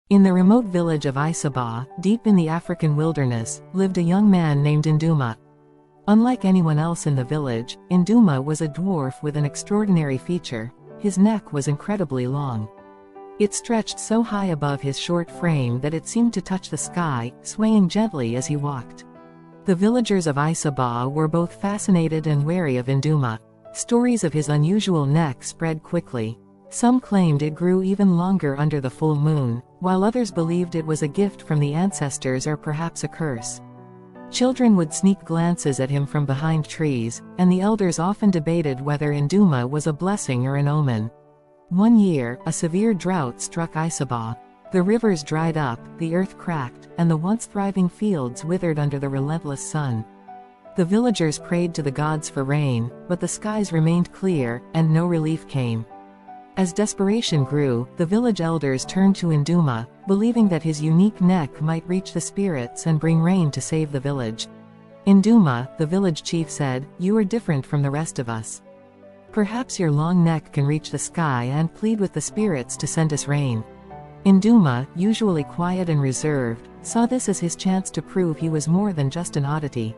In the remote village of Isoba, deep in the African wilderness, lived a young man named Nduma. Unlike anyone else in the village, Nduma was a dwarf with an extraordinary feature: his neck was incredibly long. It stretched so high above his short frame that it seemed to touch the sky, swaying gently as he walked. The villagers of Isoba were both fascinated and wary of Nduma. Stories of his unusual neck spread quickly. Some claimed it grew even longer under the full moon, while others believed it was a gift from the ancestors or perhaps a curse. Children would sneak glances at him from behind trees, and the elders often debated whether Nduma was a blessing or an omen. One year, a severe drought struck Isoba. The rivers dried up, the earth cracked, and the once thriving fields withered under the relentless sun. The villagers prayed to the gods for rain, but the skies remained clear, and no relief came. As desperation grew, the village elders turned to Nduma, believing that his unique neck might reach the spirits and bring rain to save the village. Nduma, the village chief, said, "You are different from the rest of us. Perhaps your long neck can reach the sky and plead with the spirits to send us rain." Nduma, usually quiet and reserved, saw this as his chance to prove he was more than just an oddity.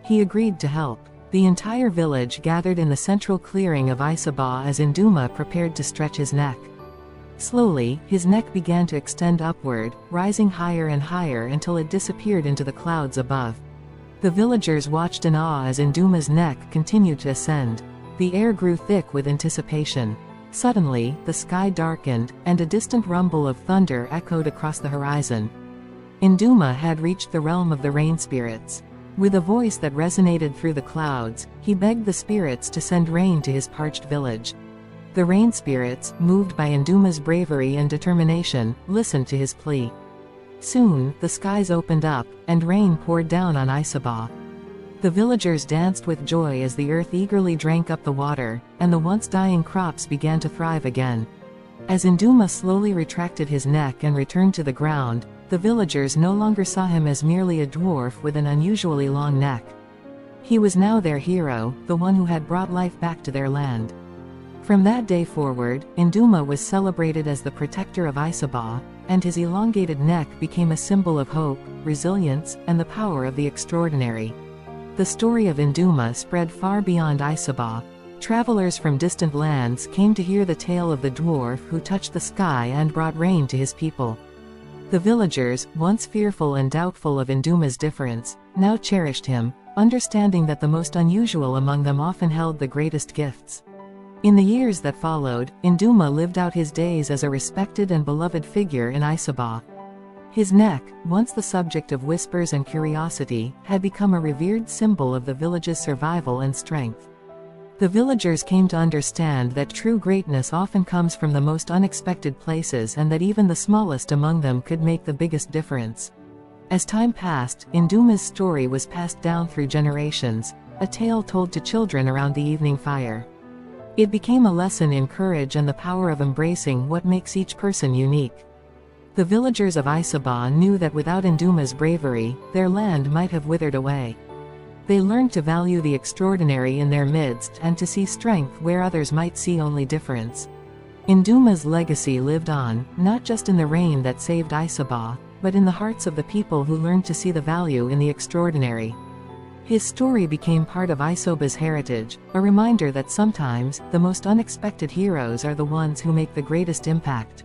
He agreed to help. The entire village gathered in the central clearing of Isoba as Nduma prepared to stretch his neck. Slowly, his neck began to extend upward, rising higher and higher until it disappeared into the clouds above. The villagers watched in awe as Nduma's neck continued to ascend. The air grew thick with anticipation. Suddenly, the sky darkened, and a distant rumble of thunder echoed across the horizon. Nduma had reached the realm of the rain spirits. With a voice that resonated through the clouds, he begged the spirits to send rain to his parched village. The rain spirits, moved by Nduma's bravery and determination, listened to his plea. Soon, the skies opened up, and rain poured down on Isoba. The villagers danced with joy as the earth eagerly drank up the water, and the once dying crops began to thrive again. As Nduma slowly retracted his neck and returned to the ground, the villagers no longer saw him as merely a dwarf with an unusually long neck. He was now their hero, the one who had brought life back to their land. From that day forward, Nduma was celebrated as the protector of Isoba, and his elongated neck became a symbol of hope, resilience, and the power of the extraordinary. The story of Nduma spread far beyond Isoba. Travelers from distant lands came to hear the tale of the dwarf who touched the sky and brought rain to his people. The villagers, once fearful and doubtful of Nduma's difference, now cherished him, understanding that the most unusual among them often held the greatest gifts. In the years that followed, Nduma lived out his days as a respected and beloved figure in Isoba. His neck, once the subject of whispers and curiosity, had become a revered symbol of the village's survival and strength. The villagers came to understand that true greatness often comes from the most unexpected places and that even the smallest among them could make the biggest difference. As time passed, Nduma's story was passed down through generations, a tale told to children around the evening fire. It became a lesson in courage and the power of embracing what makes each person unique. The villagers of Isoba knew that without Nduma's bravery, their land might have withered away. They learned to value the extraordinary in their midst and to see strength where others might see only difference. Nduma's legacy lived on, not just in the rain that saved Isoba, but in the hearts of the people who learned to see the value in the extraordinary. His story became part of Isoba's heritage, a reminder that sometimes, the most unexpected heroes are the ones who make the greatest impact.